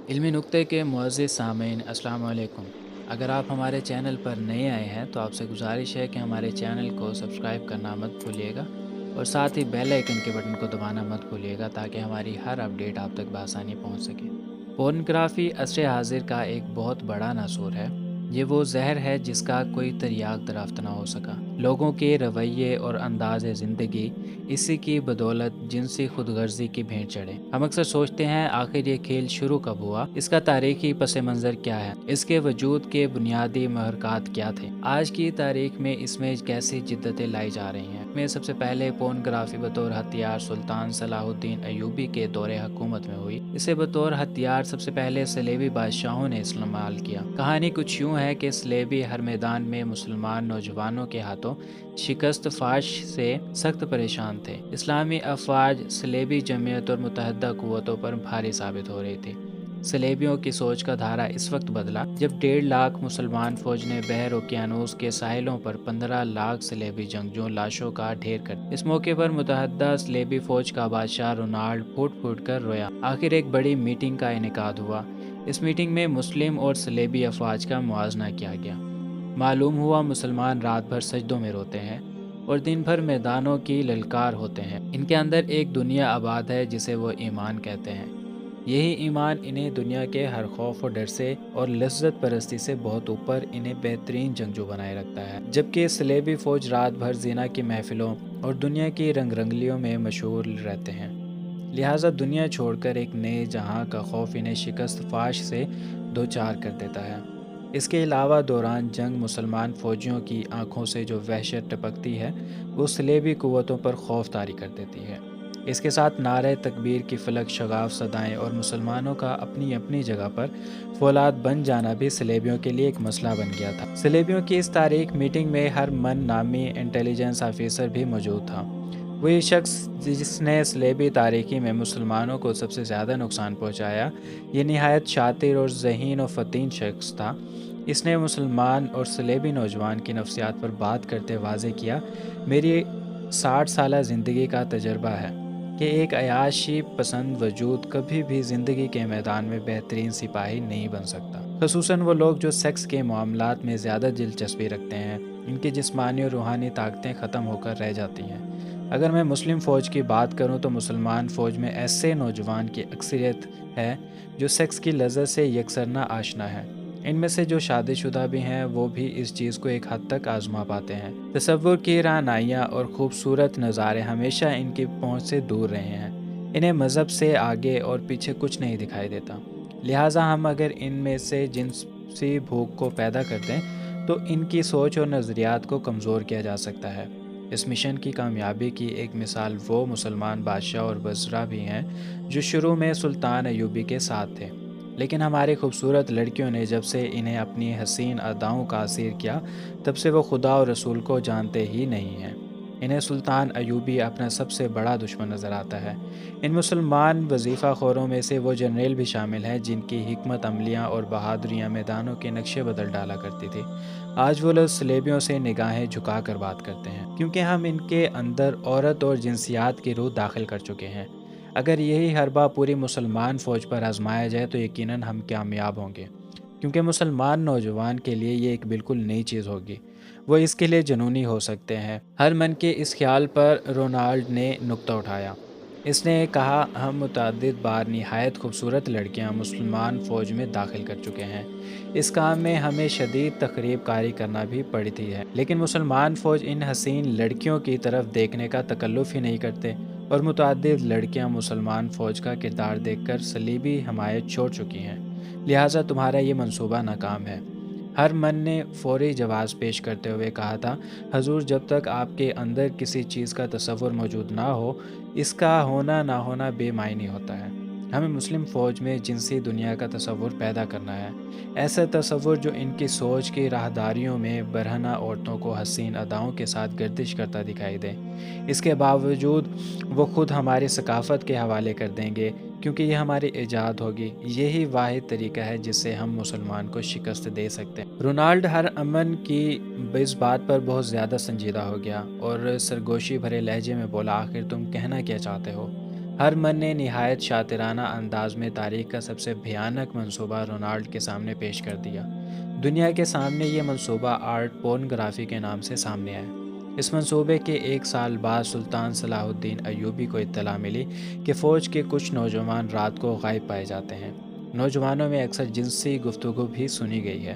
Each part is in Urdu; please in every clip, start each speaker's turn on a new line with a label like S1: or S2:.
S1: علمی نکتے کے معزز سامعین السلام علیکم۔ اگر آپ ہمارے چینل پر نئے آئے ہیں تو آپ سے گزارش ہے کہ ہمارے چینل کو سبسکرائب کرنا مت بھولیے گا اور ساتھ ہی بیل آئیکن کے بٹن کو دبانا مت بھولیے گا تاکہ ہماری ہر اپڈیٹ آپ تک بآسانی پہنچ سکے۔ پورنوگرافی عصر حاضر کا ایک بہت بڑا ناسور ہے۔ یہ وہ زہر ہے جس کا کوئی تریاق دریافت نہ ہو سکا۔ لوگوں کے رویے اور انداز زندگی اسی کی بدولت جنسی خود غرضی کی بھینٹ چڑھے۔ ہم اکثر سوچتے ہیں آخر یہ کھیل شروع کب ہوا، اس کا تاریخی پس منظر کیا ہے، اس کے وجود کے بنیادی محرکات کیا تھے، آج کی تاریخ میں اس میں کیسی جدتیں لائی جا رہی ہیں۔ میں سب سے پہلے پورنوگرافی بطور ہتھیار سلطان صلاح الدین ایوبی کے دور حکومت میں ہوئی۔ اسے بطور ہتھیار سب سے پہلے صلیبی بادشاہوں نے استعمال کیا۔ کہانی کچھ یوں ہے کہ صلیبی ہر میدان میں مسلمان نوجوانوں کے ہاتھوں شکست فاش سے سخت پریشان تھے۔ اسلامی افواج صلیبی جمعیت اور متحدہ قوتوں پر بھاری ثابت ہو رہی تھی۔ صلیبیوں کی سوچ کا دھارا اس وقت بدلا جب 1.5 لاکھ مسلمان فوج نے بحر اوقیانوس کے ساحلوں پر 15 لاکھ صلیبی جنگجو لاشوں کا ڈھیر کر دیا۔ اس موقع پر متحدہ صلیبی فوج کا بادشاہ رونالڈ پھوٹ پھوٹ کر رویا۔ آخر ایک بڑی میٹنگ کا انعقاد ہوا۔ اس میٹنگ میں مسلم اور صلیبی افواج کا موازنہ کیا گیا۔ معلوم ہوا مسلمان رات بھر سجدوں میں روتے ہیں اور دن بھر میدانوں کی للکار ہوتے ہیں۔ ان کے اندر ایک دنیا آباد ہے جسے وہ ایمان کہتے ہیں۔ یہی ایمان انہیں دنیا کے ہر خوف و ڈر سے اور لذت پرستی سے بہت اوپر انہیں بہترین جنگجو بنائے رکھتا ہے۔ جبکہ صلیبی فوج رات بھر زنا کی محفلوں اور دنیا کی رنگ رنگلیوں میں مشغول رہتے ہیں۔ لہٰذا دنیا چھوڑ کر ایک نئے جہاں کا خوف انہیں شکست فاش سے دوچار کر دیتا ہے۔ اس کے علاوہ دوران جنگ مسلمان فوجیوں کی آنکھوں سے جو وحشت ٹپکتی ہے وہ صلیبی قوتوں پر خوف طاری کر دیتی ہے۔ اس کے ساتھ نعرہ تکبیر کی فلک شگاف صدائیں اور مسلمانوں کا اپنی اپنی جگہ پر فولاد بن جانا بھی صلیبیوں کے لیے ایک مسئلہ بن گیا تھا۔ صلیبیوں کی اس تاریخ میٹنگ میں ہر من نامی انٹیلیجنس آفیسر بھی موجود تھا۔ وہی شخص جس نے صلیبی تاریخی میں مسلمانوں کو سب سے زیادہ نقصان پہنچایا، یہ نہایت شاطر اور ذہین و فطین شخص تھا۔ اس نے مسلمان اور صلیبی نوجوان کی نفسیات پر بات کرتے واضح کیا، میری 60 سالہ زندگی کا تجربہ ہے کہ ایک عیاشی پسند وجود کبھی بھی زندگی کے میدان میں بہترین سپاہی نہیں بن سکتا۔ خصوصاً وہ لوگ جو سیکس کے معاملات میں زیادہ دلچسپی رکھتے ہیں، ان کی جسمانی اور روحانی طاقتیں ختم ہو کر رہ جاتی ہیں۔ اگر میں مسلم فوج کی بات کروں تو مسلمان فوج میں ایسے نوجوان کی اکثریت ہے جو سیکس کی لذت سے یکسر نہ آشنا ہے۔ ان میں سے جو شادی شدہ بھی ہیں وہ بھی اس چیز کو ایک حد تک آزما پاتے ہیں۔ تصور کی رعنائیاں اور خوبصورت نظارے ہمیشہ ان کی پہنچ سے دور رہے ہیں۔ انہیں مذہب سے آگے اور پیچھے کچھ نہیں دکھائی دیتا۔ لہٰذا ہم اگر ان میں سے جنسی بھوک کو پیدا کر دیں تو ان کی سوچ اور نظریات کو کمزور کیا جا سکتا ہے۔ اس مشن کی کامیابی کی ایک مثال وہ مسلمان بادشاہ اور وزراء بھی ہیں جو شروع میں سلطان ایوبی کے ساتھ تھے، لیکن ہماری خوبصورت لڑکیوں نے جب سے انہیں اپنی حسین اداؤں کا اسیر کیا تب سے وہ خدا اور رسول کو جانتے ہی نہیں ہیں۔ انہیں سلطان ایوبی اپنا سب سے بڑا دشمن نظر آتا ہے۔ ان مسلمان وظیفہ خوروں میں سے وہ جنرل بھی شامل ہیں جن کی حکمت عملیاں اور بہادریاں میدانوں کے نقشے بدل ڈالا کرتی تھی۔ آج وہ لوگ صلیبیوں سے نگاہیں جھکا کر بات کرتے ہیں کیونکہ ہم ان کے اندر عورت اور جنسیات کی روح داخل کر چکے ہیں۔ اگر یہی حربہ پوری مسلمان فوج پر آزمایا جائے تو یقیناً ہم کامیاب ہوں گے، کیونکہ مسلمان نوجوان کے لیے یہ ایک بالکل نئی چیز ہوگی۔ وہ اس کے لیے جنونی ہو سکتے ہیں۔ ہر من کے اس خیال پر رونالڈ نے نکتہ اٹھایا۔ اس نے کہا، ہم متعدد بار نہایت خوبصورت لڑکیاں مسلمان فوج میں داخل کر چکے ہیں۔ اس کام میں ہمیں شدید تخریب کاری کرنا بھی پڑتی ہے، لیکن مسلمان فوج ان حسین لڑکیوں کی طرف دیکھنے کا تکلف ہی نہیں کرتے اور متعدد لڑکیاں مسلمان فوج کا کردار دیکھ کر صلیبی حمایت چھوڑ چکی ہیں۔ لہٰذا تمہارا یہ منصوبہ ناکام ہے۔ ہر من نے فوری جواز پیش کرتے ہوئے کہا تھا، حضور جب تک آپ کے اندر کسی چیز کا تصور موجود نہ ہو اس کا ہونا نہ ہونا بے معنی ہوتا ہے۔ ہمیں مسلم فوج میں جنسی دنیا کا تصور پیدا کرنا ہے، ایسا تصور جو ان کی سوچ کی راہداریوں میں برہنہ عورتوں کو حسین اداؤں کے ساتھ گردش کرتا دکھائی دے۔ اس کے باوجود وہ خود ہماری ثقافت کے حوالے کر دیں گے کیونکہ یہ ہماری ایجاد ہوگی۔ یہی واحد طریقہ ہے جس سے ہم مسلمان کو شکست دے سکتے ہیں۔ رونالڈ ہر امن کی اس بات پر بہت زیادہ سنجیدہ ہو گیا اور سرگوشی بھرے لہجے میں بولا، آخر تم کہنا کیا چاہتے ہو؟ ہرمن نے نہایت شاطرانہ انداز میں تاریخ کا سب سے بھیانک منصوبہ رونالڈ کے سامنے پیش کر دیا۔ دنیا کے سامنے یہ منصوبہ آرٹ پورنگرافی کے نام سے سامنے آیا۔ اس منصوبے کے ایک سال بعد سلطان صلاح الدین ایوبی کو اطلاع ملی کہ فوج کے کچھ نوجوان رات کو غائب پائے جاتے ہیں۔ نوجوانوں میں اکثر جنسی گفتگو بھی سنی گئی ہے۔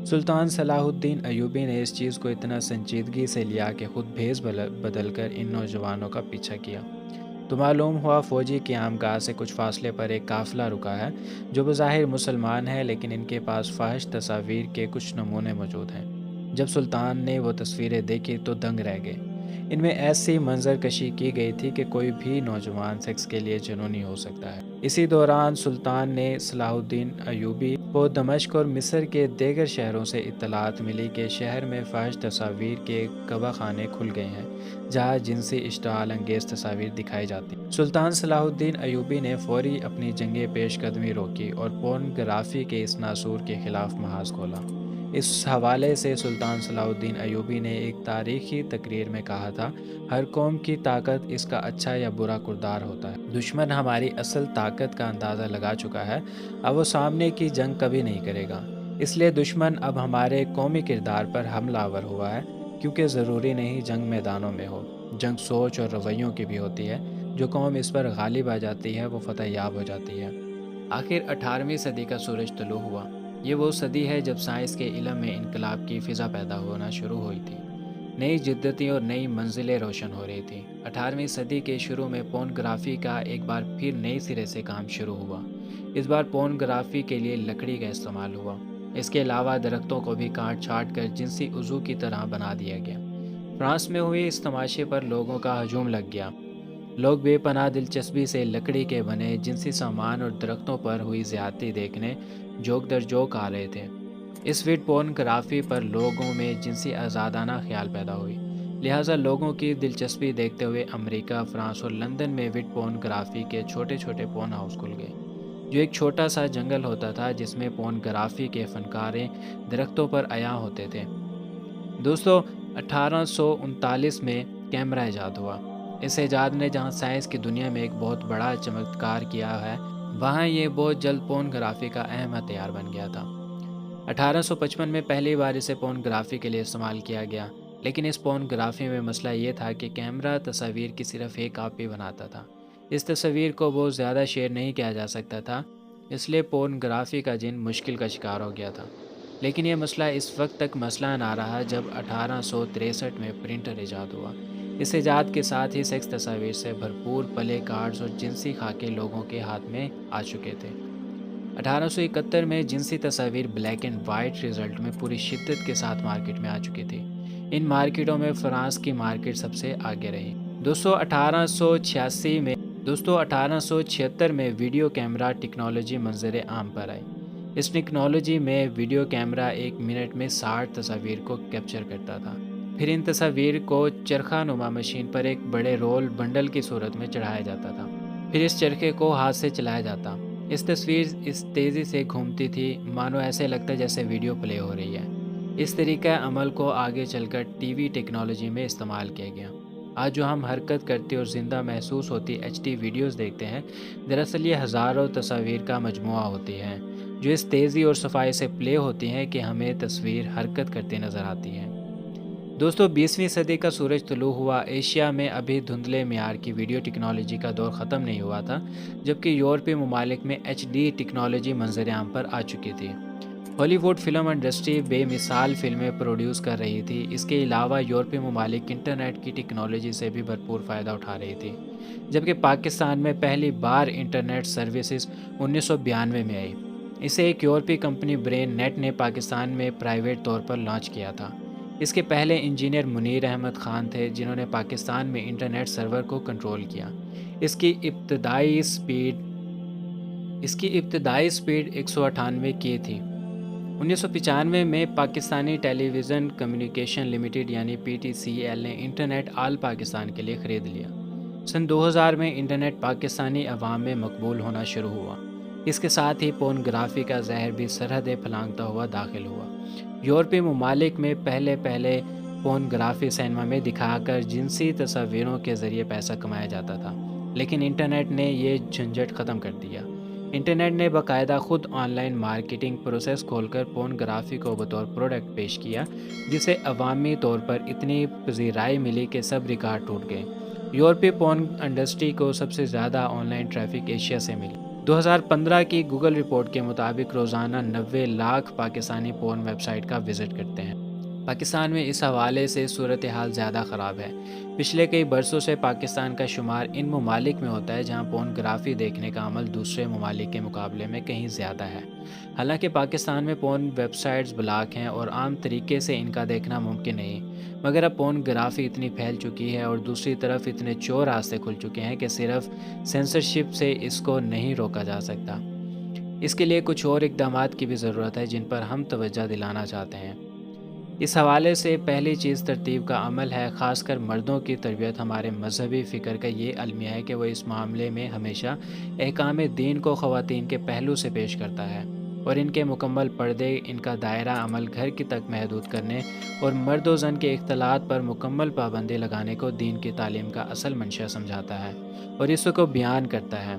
S1: سلطان صلاح الدین ایوبی نے اس چیز کو اتنا سنجیدگی سے لیا کہ خود بھیس بدل کر ان نوجوانوں کا پیچھا کیا۔ تو معلوم ہوا فوجی قیام گاہ سے کچھ فاصلے پر ایک قافلہ رکا ہے جو بظاہر مسلمان ہے، لیکن ان کے پاس فاحش تصاویر کے کچھ نمونے موجود ہیں۔ جب سلطان نے وہ تصویریں دیکھی تو دنگ رہ گئے۔ ان میں ایسی منظر کشی کی گئی تھی کہ کوئی بھی نوجوان سیکس کے لیے جنونی ہو سکتا ہے۔ اسی دوران سلطان نے صلاح الدین ایوبی کو دمشق اور مصر کے دیگر شہروں سے اطلاعات ملی کہ شہر میں فاحش تصاویر کے کبا خانے کھل گئے ہیں جہاں جنسی اشتعال انگیز تصاویر دکھائی جاتی ہیں۔ سلطان صلاح الدین ایوبی نے فوری اپنی جنگی پیش قدمی روکی اور پورنگرافی کے اس ناسور کے خلاف محاذ کھولا۔ اس حوالے سے سلطان صلاح الدین ایوبی نے ایک تاریخی تقریر میں کہا تھا، ہر قوم کی طاقت اس کا اچھا یا برا کردار ہوتا ہے۔ دشمن ہماری اصل طاقت کا اندازہ لگا چکا ہے، اب وہ سامنے کی جنگ کبھی نہیں کرے گا۔ اس لیے دشمن اب ہمارے قومی کردار پر حملہ آور ہوا ہے، کیونکہ ضروری نہیں جنگ میدانوں میں ہو، جنگ سوچ اور رویوں کی بھی ہوتی ہے۔ جو قوم اس پر غالب آ جاتی ہے وہ فتح یاب ہو جاتی ہے۔ آخر 18ویں صدی کا سورج طلوع ہوا۔ یہ وہ صدی ہے جب سائنس کے علم میں انقلاب کی فضا پیدا ہونا شروع ہوئی تھی۔ نئی جدتیں اور نئی منزلیں روشن ہو رہی تھیں۔ 18ویں صدی کے شروع میں پورنگرافی کا ایک بار پھر نئی سرے سے کام شروع ہوا۔ اس بار پورنگرافی کے لیے لکڑی کا استعمال ہوا۔ اس کے علاوہ درختوں کو بھی کاٹ چھاٹ کر جنسی عضو کی طرح بنا دیا گیا۔ فرانس میں ہوئے اس تماشے پر لوگوں کا ہجوم لگ گیا۔ لوگ بے پناہ دلچسپی سے لکڑی کے بنے جنسی سامان اور درختوں پر ہوئی زیادتی دیکھنے جوک در جوک آ رہے تھے۔ اس ویڈ پورنگرافی پر لوگوں میں جنسی آزادانہ خیال پیدا ہوئی، لہٰذا لوگوں کی دلچسپی دیکھتے ہوئے امریکہ، فرانس اور لندن میں ویڈ پورنگرافی کے چھوٹے چھوٹے پورن ہاؤس کھل گئے، جو ایک چھوٹا سا جنگل ہوتا تھا جس میں پورنگرافی کے فنکاریں درختوں پر عیاں ہوتے تھے۔ دوستو، 1839 میں کیمرہ ایجاد ہوا۔ اس ایجاد نے جہاں سائنس کی دنیا میں ایک بہت بڑا چمتکار کیا ہے، وہاں یہ بہت جلد پورنگرافی کا اہم ہتھیار بن گیا تھا۔ 1855 میں پہلی بار اسے پورنگرافی کے لیے استعمال کیا گیا، لیکن اس پورنگرافی میں مسئلہ یہ تھا کہ کیمرہ تصاویر کی صرف ایک کاپی بناتا تھا۔ اس تصویر کو بہت زیادہ شیئر نہیں کیا جا سکتا تھا، اس لیے پورنگرافی کا جن مشکل کا شکار ہو گیا تھا۔ لیکن یہ مسئلہ اس وقت تک مسئلہ نہ رہا جب 1863 میں پرنٹر ایجاد ہوا۔ اس ایجاد کے ساتھ ہی سیکس تصاویر سے بھرپور پلے کارڈز اور جنسی خاکے لوگوں کے ہاتھ میں آ چکے تھے۔ 1871 میں جنسی تصاویر بلیک اینڈ وائٹ رزلٹ میں پوری شدت کے ساتھ مارکیٹ میں آ چکی تھی۔ ان مارکیٹوں میں فرانس کی مارکیٹ سب سے آگے رہی۔ 1876 میں ویڈیو کیمرہ ٹیکنالوجی منظر عام پر آئی۔ اس ٹیکنالوجی میں ویڈیو کیمرہ ایک منٹ میں 60 تصاویر کو کیپچر کرتا تھا۔ پھر ان تصاویر کو چرخہ نما مشین پر ایک بڑے رول بنڈل کی صورت میں چڑھایا جاتا تھا، پھر اس چرخے کو ہاتھ سے چلایا جاتا۔ اس تصویر اس تیزی سے گھومتی تھی مانو ایسے لگتا جیسے ویڈیو پلے ہو رہی ہے۔ اس طریقہ عمل کو آگے چل کر ٹی وی ٹیکنالوجی میں استعمال کیا گیا۔ آج جو ہم حرکت کرتی اور زندہ محسوس ہوتی HD ویڈیوز دیکھتے ہیں، دراصل یہ ہزاروں تصاویر کا مجموعہ ہوتی ہیں جو اس تیزی اور صفائی سے پلے ہوتی ہیں کہ ہمیں تصویر حرکت کرتی نظر آتی ہے۔ دوستو، 20ویں صدی کا سورج طلوع ہوا۔ ایشیا میں ابھی دھندلے معیار کی ویڈیو ٹیکنالوجی کا دور ختم نہیں ہوا تھا، جبکہ یورپی ممالک میں HD ٹیکنالوجی منظر عام پر آ چکی تھی۔ ہالی ووڈ فلم انڈسٹری بے مثال فلمیں پروڈیوس کر رہی تھی۔ اس کے علاوہ یورپی ممالک انٹرنیٹ کی ٹیکنالوجی سے بھی بھرپور فائدہ اٹھا رہی تھی، جبکہ پاکستان میں پہلی بار انٹرنیٹ سروسز 1992 میں آئی۔ اسے ایک یورپی کمپنی برین نیٹ نے پاکستان میں پرائیویٹ طور پر لانچ کیا تھا۔ اس کے پہلے انجینئر منیر احمد خان تھے جنہوں نے پاکستان میں انٹرنیٹ سرور کو کنٹرول کیا۔ اس کی ابتدائی سپیڈ 198 کی تھی۔ 1995 میں پاکستانی ٹیلی ویژن کمیونیکیشن لمیٹڈ یعنی PTCL نے انٹرنیٹ آل پاکستان کے لیے خرید لیا۔ سن 2000 میں انٹرنیٹ پاکستانی عوام میں مقبول ہونا شروع ہوا۔ اس کے ساتھ ہی پورنگرافی کا زہر بھی سرحدیں پھلانگتا ہوا داخل ہوا۔ یورپی ممالک میں پہلے پورنگرافی سینما میں دکھا کر جنسی تصاویروں کے ذریعے پیسہ کمایا جاتا تھا۔ لیکن انٹرنیٹ نے یہ جھنجھٹ ختم کر دیا۔ انٹرنیٹ نے باقاعدہ خود آن لائن مارکیٹنگ پروسیس کھول کر پورنوگرافی کو بطور پروڈکٹ پیش کیا، جسے عوامی طور پر اتنی پذیرائی ملی کہ سب ریکارڈ ٹوٹ گئے۔ یورپی پورن انڈسٹری کو سب سے زیادہ آن لائن ٹریفک ایشیا سے ملی۔ 2015 کی گوگل رپورٹ کے مطابق روزانہ 90 لاکھ پاکستانی پورن ویب سائٹ کا وزٹ کرتے ہیں۔ پاکستان میں اس حوالے سے صورتحال زیادہ خراب ہے۔ پچھلے کئی برسوں سے پاکستان کا شمار ان ممالک میں ہوتا ہے جہاں پورنوگرافی دیکھنے کا عمل دوسرے ممالک کے مقابلے میں کہیں زیادہ ہے۔ حالانکہ پاکستان میں پورن ویب سائٹس بلاک ہیں اور عام طریقے سے ان کا دیکھنا ممکن نہیں، مگر اب پورنوگرافی اتنی پھیل چکی ہے اور دوسری طرف اتنے چور راستے کھل چکے ہیں کہ صرف سینسرشپ سے اس کو نہیں روکا جا سکتا۔ اس کے لیے کچھ اور اقدامات کی بھی ضرورت ہے جن پر ہم توجہ دلانا چاہتے ہیں۔ اس حوالے سے پہلی چیز ترتیب کا عمل ہے، خاص کر مردوں کی تربیت۔ ہمارے مذہبی فکر کا یہ المیہ ہے کہ وہ اس معاملے میں ہمیشہ احکام دین کو خواتین کے پہلو سے پیش کرتا ہے اور ان کے مکمل پردے، ان کا دائرہ عمل گھر کی تک محدود کرنے اور مرد و زن کے اختلاط پر مکمل پابندی لگانے کو دین کی تعلیم کا اصل منشا سمجھاتا ہے اور اس کو بیان کرتا ہے۔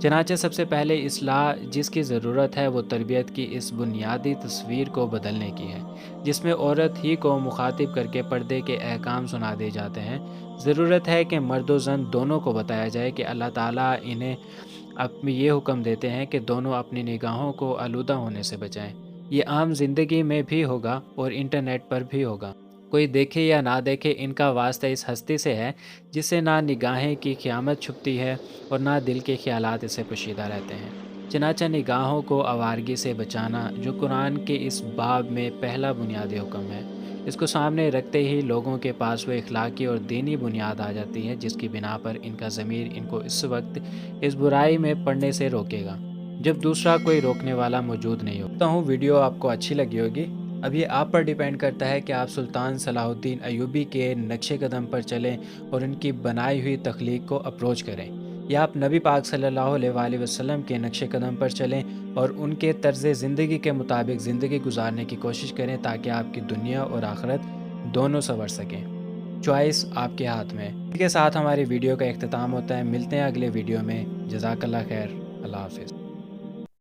S1: چنانچہ سب سے پہلے اصلاح جس کی ضرورت ہے وہ تربیت کی اس بنیادی تصویر کو بدلنے کی ہے، جس میں عورت ہی کو مخاطب کر کے پردے کے احکام سنا دیے جاتے ہیں۔ ضرورت ہے کہ مرد و زن دونوں کو بتایا جائے کہ اللہ تعالیٰ انہیں یہ حکم دیتے ہیں کہ دونوں اپنی نگاہوں کو آلودہ ہونے سے بچائیں۔ یہ عام زندگی میں بھی ہوگا اور انٹرنیٹ پر بھی ہوگا۔ کوئی دیکھے یا نہ دیکھے، ان کا واسطہ اس ہستی سے ہے جس سے نہ نگاہیں کی قیامت چھپتی ہے اور نہ دل کے خیالات اسے پوشیدہ رہتے ہیں۔ چنانچہ نگاہوں کو آوارگی سے بچانا، جو قرآن کے اس باب میں پہلا بنیادی حکم ہے، اس کو سامنے رکھتے ہی لوگوں کے پاس وہ اخلاقی اور دینی بنیاد آ جاتی ہے جس کی بنا پر ان کا ضمیر ان کو اس وقت اس برائی میں پڑنے سے روکے گا جب دوسرا کوئی روکنے والا موجود نہیں ہوتا ہوں۔ ویڈیو آپ کو اچھی لگی ہوگی۔ اب یہ آپ پر ڈیپینڈ کرتا ہے کہ آپ سلطان صلاح الدین ایوبی کے نقش قدم پر چلیں اور ان کی بنائی ہوئی تخلیق کو اپروچ کریں، یا آپ نبی پاک صلی اللہ علیہ وآلہ وسلم کے نقش قدم پر چلیں اور ان کے طرز زندگی کے مطابق زندگی گزارنے کی کوشش کریں تاکہ آپ کی دنیا اور آخرت دونوں سنور سکیں۔ چوائس آپ کے ہاتھ میں۔ اس کے ساتھ ہماری ویڈیو کا اختتام ہوتا ہے۔ ملتے ہیں اگلے ویڈیو میں۔ جزاک اللہ خیر۔ اللہ حافظ۔